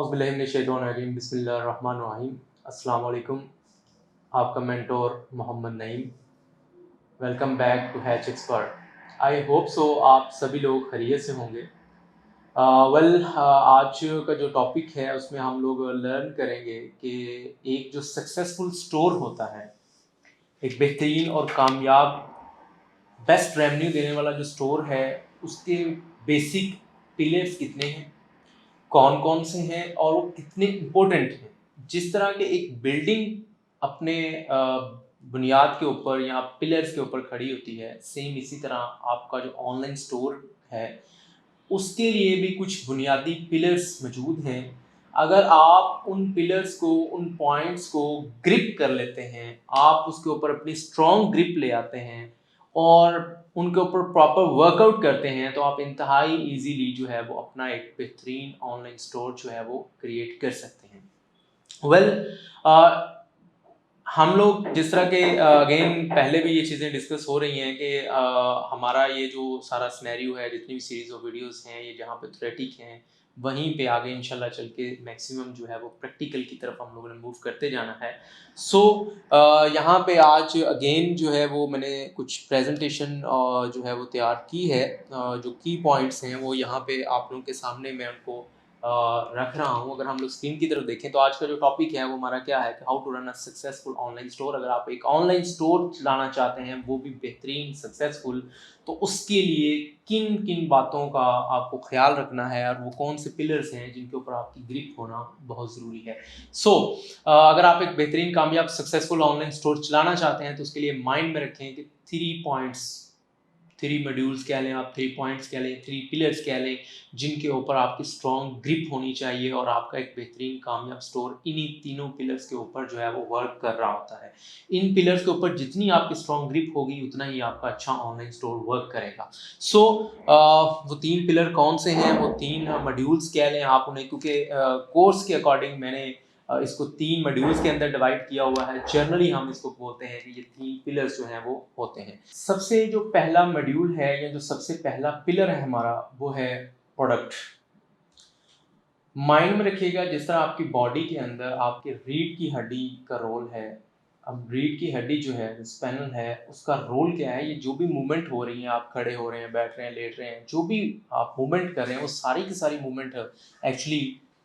औज़ुबिल्लाहिमिनश्शैतानिर्रजीम बिस्मिल्लाहिर्रहमानिर्रहीम। अस्सलाम वालेकुम। आपका mentor Mohammad Naeem. Welcome back to hatch expert. I hope so आप सभी लोग खैरियत से होंगे। आज का जो टॉपिक है उसमें हम लोग लर्न करेंगे कि एक जो सक्सेसफुल स्टोर होता है, एक बेहतरीन और कामयाब बेस्ट रेवेन्यू देने वाला जो स्टोर है, उसके बेसिक पिलर्स कितने हैं, कौन कौन से हैं और वो कितने इम्पोर्टेंट हैं। जिस तरह के एक बिल्डिंग अपने बुनियाद के ऊपर या पिलर्स के ऊपर खड़ी होती है, सेम इसी तरह आपका जो ऑनलाइन स्टोर है उसके लिए भी कुछ बुनियादी पिलर्स मौजूद हैं। अगर आप उन पिलर्स को, उन पॉइंट्स को ग्रिप कर लेते हैं, आप उसके ऊपर अपनी स्ट्रॉन्ग ग्रिप ले आते हैं और उनके ऊपर प्रॉपर वर्कआउट करते हैं, तो आप इंतहाई इजीली जो है वो अपना एक बेहतरीन ऑनलाइन स्टोर जो है वो क्रिएट कर सकते हैं। हम लोग जिस तरह के अगेन पहले भी ये चीज़ें डिस्कस हो रही हैं कि हमारा ये जो सारा सिनेरियो है, जितनी भी सीरीज ऑफ वीडियोस हैं, ये जहाँ पे थ्योरेटिक हैं, वहीं पे आगे इंशाल्लाह चल के मैक्सिमम जो है वो प्रैक्टिकल की तरफ हम लोगों ने मूव करते जाना है। यहाँ पे आज अगेन जो है वो मैंने कुछ प्रेजेंटेशन जो है वो तैयार की है। जो की पॉइंट्स हैं वो यहाँ पे आप लोगों के सामने मैं उनको रख रहा हूँ। अगर हम लोग स्क्रीन की तरफ देखें तो आज का जो टॉपिक है वो हमारा क्या है कि how to run a successful online store. अगर आप एक ऑनलाइन स्टोर चलाना चाहते हैं, वो भी बेहतरीन सक्सेसफुल, तो उसके लिए किन किन बातों का आपको ख्याल रखना है और वो कौन से पिलर्स हैं जिनके ऊपर आपकी ग्रिप होना बहुत ज़रूरी है। अगर आप एक बेहतरीन कामयाब सक्सेसफुल ऑनलाइन स्टोर चलाना चाहते हैं तो उसके लिए माइंड में रखें कि 3 मॉड्यूल्स कह लें, आप 3 पॉइंट्स कह लें, 3 पिलर्स कह लें, जिनके ऊपर आपकी स्ट्रॉन्ग ग्रिप होनी चाहिए और आपका एक बेहतरीन कामयाब स्टोर इन्हीं तीनों पिलर्स के ऊपर जो है वो वर्क कर रहा होता है। इन पिलर्स के ऊपर जितनी आपकी स्ट्रॉन्ग ग्रिप होगी उतना ही आपका अच्छा ऑनलाइन स्टोर वर्क करेगा। वो 3 पिलर कौन से हैं, वो 3 मॉड्यूल्स कह लें आप उन्हें, क्योंकि कोर्स के अकॉर्डिंग मैंने इसको 3 मॉड्यूल्स के अंदर डिवाइड किया हुआ है। जनरली हम इसको बोलते हैं कि ये 3 पिलर्स जो हैं वो होते हैं। सबसे जो पहला मॉड्यूल है या जो सबसे पहला पिलर है हमारा, वो है प्रोडक्ट। माइंड में रखिएगा, जिस तरह आपकी बॉडी के अंदर आपके रीढ़ की हड्डी का रोल है। अब रीढ़ की हड्डी जो है, स्पाइनल है, उसका रोल क्या है? ये जो भी मूवमेंट हो रही है, आप खड़े हो रहे हैं, बैठ रहे हैं, लेट रहे हैं, जो भी आप मूवमेंट कर रहे हैं, वो सारी की सारी मूवमेंट एक्चुअली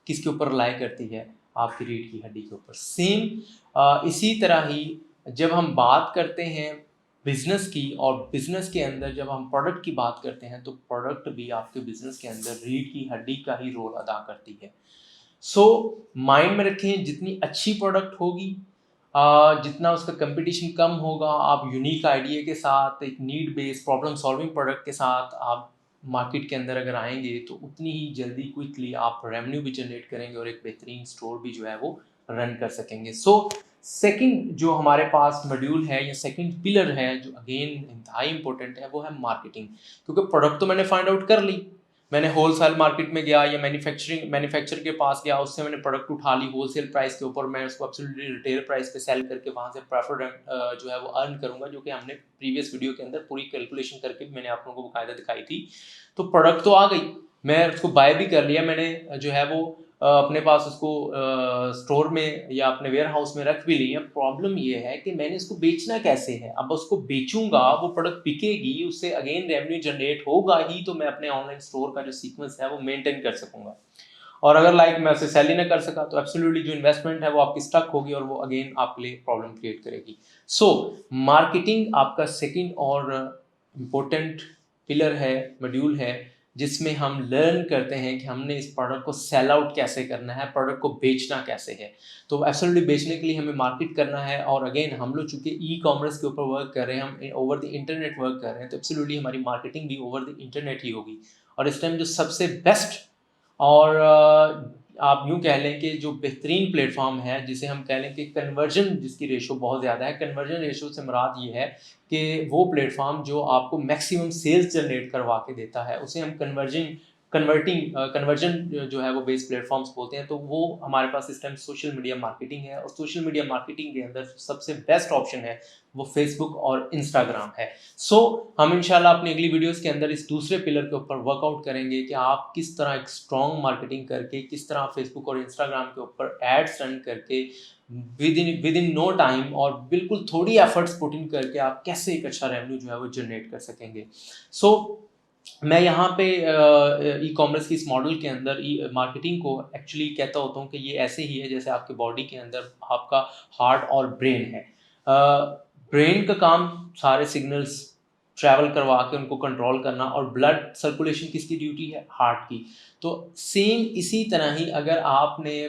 किसके ऊपर रिलाई करती है? आपकी रीढ़ की हड्डी के ऊपर। सेम इसी तरह ही जब हम बात करते हैं बिजनेस की, और बिजनेस के अंदर जब हम प्रोडक्ट की बात करते हैं, तो प्रोडक्ट भी आपके बिजनेस के अंदर रीढ़ की हड्डी का ही रोल अदा करती है। माइंड में रखें, जितनी अच्छी प्रोडक्ट होगी, जितना उसका कंपटीशन कम होगा, आप यूनिक आइडिया के साथ, एक need based problem solving product के साथ आप मार्केट के अंदर अगर आएंगे, तो उतनी ही जल्दी क्विकली आप रेवेन्यू भी जनरेट करेंगे और एक बेहतरीन स्टोर भी जो है वो रन कर सकेंगे। सेकंड जो हमारे पास मॉड्यूल है या सेकंड पिलर है, जो अगेन इंतहाई इंपॉर्टेंट है, वो है मार्केटिंग। क्योंकि प्रोडक्ट तो मैंने फाइंड आउट कर ली, मैंने होलसेल मार्केट में गया या मैन्युफैक्चर के पास गया, उससे मैंने प्रोडक्ट उठा ली होलसेल प्राइस के ऊपर, मैं उसको एब्सोल्युटली रिटेल प्राइस पे सेल करके वहाँ से प्रॉफिट जो है वो अर्न करूँगा, जो कि हमने प्रीवियस वीडियो के अंदर पूरी कैलकुलेशन करके मैंने आप लोगों को बाकायदा दिखाई थी। तो प्रोडक्ट तो आ गई, मैं उसको बाय भी कर लिया, मैंने जो है वो अपने पास उसको स्टोर में या अपने वेयर हाउस में रख भी ली है। प्रॉब्लम ये है कि मैंने इसको बेचना कैसे है? अब उसको बेचूंगा, वो प्रोडक्ट बिकेगी, उससे अगेन रेवेन्यू जनरेट होगा ही, तो मैं अपने ऑनलाइन स्टोर का जो सीक्वेंस है वो मेंटेन कर सकूंगा। और अगर मैं उसे सेल ही ना कर सका, तो एब्सोल्युटली जो इन्वेस्टमेंट है वो आपकी स्टक होगी और वो अगेन आपके लिए प्रॉब्लम क्रिएट करेगी। मार्केटिंग आपका सेकंड और इम्पोर्टेंट पिलर है, मॉड्यूल है, जिसमें हम लर्न करते हैं कि हमने इस प्रोडक्ट को सेल आउट कैसे करना है, प्रोडक्ट को बेचना कैसे है। तो एब्सोल्युटली बेचने के लिए हमें मार्केट करना है, और अगेन हम लोग चूंकि ई कॉमर्स के ऊपर वर्क कर रहे हैं, हम ओवर द इंटरनेट वर्क कर रहे हैं, तो एब्सोल्युटली हमारी मार्केटिंग भी ओवर द इंटरनेट ही होगी। और इस टाइम जो सबसे बेस्ट और आप यूँ कह लें कि जो बेहतरीन प्लेटफॉर्म है, जिसे हम कह लें कि कन्वर्जन जिसकी रेशो बहुत ज़्यादा है, कन्वर्जन रेशो से मुराद ये है कि वो प्लेटफॉर्म जो आपको मैक्सिमम सेल्स जनरेट करवा के देता है, उसे हम कन्वर्जन जो है वो बेस्ड प्लेटफॉर्म्स बोलते हैं, तो वो हमारे पास इस टाइम सोशल मीडिया मार्केटिंग है, और सोशल मीडिया मार्केटिंग के अंदर सबसे बेस्ट ऑप्शन है वो फेसबुक और इंस्टाग्राम है। सो हम इंशाल्लाह अपनी अगली वीडियोस के अंदर इस दूसरे पिलर के ऊपर वर्कआउट करेंगे कि आप किस तरह एक स्ट्रॉन्ग मार्केटिंग करके, किस तरह फेसबुक और इंस्टाग्राम के ऊपर एड्स रन करके विद इन नो टाइम और बिल्कुल थोड़ी एफर्ट्स पुट इन करके आप कैसे एक अच्छा रेवेन्यू जो है वो जनरेट कर सकेंगे। सो मैं यहाँ पे ई कॉमर्स की इस मॉडल के अंदर ई मार्केटिंग को एक्चुअली कहता होता हूँ कि ये ऐसे ही है जैसे आपके बॉडी के अंदर आपका हार्ट और ब्रेन है। ब्रेन का काम सारे सिग्नल्स ट्रैवल करवा के उनको कंट्रोल करना, और ब्लड सर्कुलेशन किसकी ड्यूटी है? हार्ट की। तो सेम इसी तरह ही अगर आपने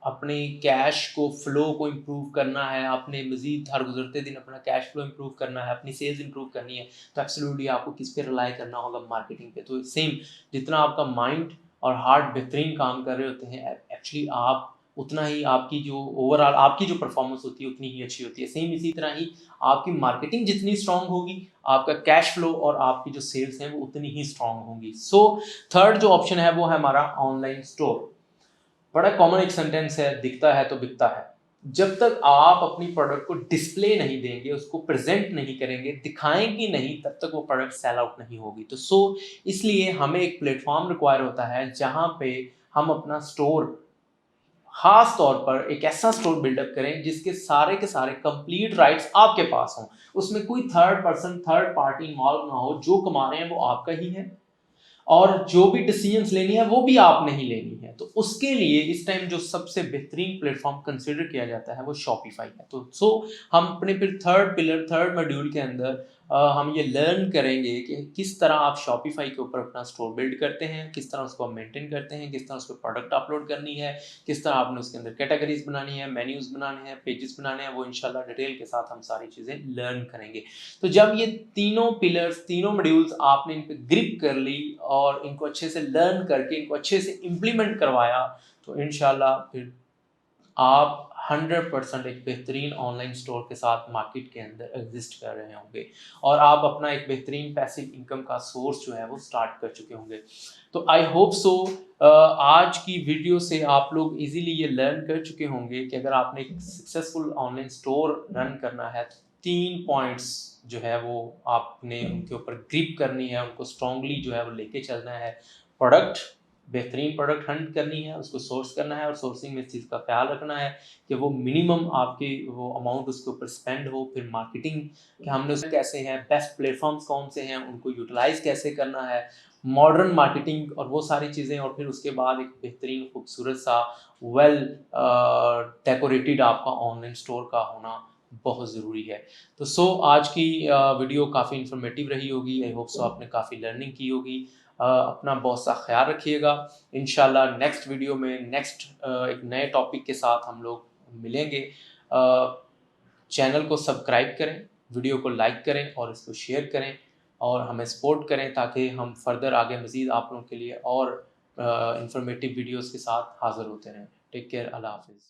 अपने कैश को फ्लो को इम्प्रूव करना है, आपने मज़ीद हर गुज़रते दिन अपना कैश फ्लो इम्प्रूव करना है, अपनी सेल्स इम्प्रूव करनी है, तो एब्सोल्युटली आपको किस पे रिलाई करना होगा? मार्केटिंग पे। तो सेम जितना आपका माइंड और हार्ट बेहतरीन काम कर रहे होते हैं, एक्चुअली आप उतना ही आपकी जो ओवरऑल आपकी जो परफॉर्मेंस होती है उतनी ही अच्छी होती है। सेम इसी तरह ही आपकी मार्केटिंग जितनी स्ट्रांग होगी, आपका कैश फ्लो और आपकी जो सेल्स हैं वो उतनी ही स्ट्रांग होंगी। सो थर्ड जो ऑप्शन है वो है हमारा ऑनलाइन स्टोर। बड़ा कॉमन एक सेंटेंस है, दिखता है तो बिकता है। जब तक आप अपनी प्रोडक्ट को डिस्प्ले नहीं देंगे, उसको प्रेजेंट नहीं करेंगे, दिखाएंगे नहीं, तब तक वो प्रोडक्ट सेल आउट नहीं होगी। तो इसलिए हमें एक प्लेटफॉर्म रिक्वायर होता है जहां पे हम अपना स्टोर, खास तौर पर एक ऐसा स्टोर बिल्डअप करें जिसके सारे के सारे कंप्लीट राइट्स आपके पास हों। उसमें कोई third person, third party involve ना हो। जो कमा रहे हैं वो आपका ही है, और जो भी डिसीजंस लेनी है वो भी आपने ही लेनी है। तो उसके लिए इस टाइम जो सबसे बेहतरीन प्लेटफॉर्म कंसिडर किया जाता है वो शॉपिफाई है। तो हम अपने फिर थर्ड पिलर, थर्ड मॉड्यूल के अंदर हम ये लर्न करेंगे कि किस तरह आप शॉपिफाई के ऊपर अपना स्टोर बिल्ड करते हैं, किस तरह उसको मेंटेन करते हैं, किस तरह उसको प्रोडक्ट अपलोड करनी है, किस तरह आपने उसके अंदर कैटेगरीज बनानी है, मेन्यूज बनाने हैं, पेजेस बनाने हैं। वो इंशाल्लाह डिटेल के साथ हम सारी चीज़ें लर्न करेंगे। तो जब ये तीनों पिलर्स, तीनों मॉड्यूल्स आपने इन पे ग्रिप कर ली और इनको अच्छे से लर्न करके इनको अच्छे से इम्प्लीमेंट करवाया, तो इंशाल्लाह फिर आप 100% एक बेहतरीन ऑनलाइन स्टोर के साथ मार्केट के अंदर एग्जिस्ट कर रहे होंगे, और आप अपना एक बेहतरीन पैसिव इनकम का सोर्स जो है वो स्टार्ट कर चुके होंगे। तो आई होप सो आज की वीडियो से आप लोग इजीली ये लर्न कर चुके होंगे कि अगर आपने एक सक्सेसफुल ऑनलाइन स्टोर रन करना है तो 3 पॉइंट्स जो है वो आपने उनके ऊपर ग्रिप करनी है, उनको स्ट्रांगली जो है वो लेके चलना है। प्रोडक्ट, बेहतरीन प्रोडक्ट हंट करनी है, उसको सोर्स करना है, और सोर्सिंग में इस चीज़ का ख्याल रखना है कि वो मिनिमम आपकी वो अमाउंट उसके ऊपर स्पेंड हो। फिर मार्केटिंग कि हमने उसे कैसे हैं, बेस्ट प्लेटफॉर्म्स कौन से हैं, उनको यूटिलाइज कैसे करना है, मॉडर्न मार्केटिंग और वो सारी चीज़ें, और फिर उसके बाद एक बेहतरीन खूबसूरत सा वेल डेकोरेटेड आपका ऑनलाइन स्टोर का होना बहुत ज़रूरी है। तो आज की वीडियो काफ़ी इन्फॉर्मेटिव रही होगी। आई होप सो आपने काफ़ी लर्निंग की होगी। अपना बहुत सा ख्याल रखिएगा। इंशाल्लाह नेक्स्ट वीडियो में नेक्स्ट एक नए टॉपिक के साथ हम लोग मिलेंगे। चैनल को सब्सक्राइब करें, वीडियो को लाइक करें और इसको शेयर करें, और हमें सपोर्ट करें ताकि हम फर्दर आगे मज़ीद आप लोगों के लिए और इंफॉर्मेटिव वीडियोस के साथ हाज़िर होते रहें। टेक केयर, अल्लाह हाफ़िज़।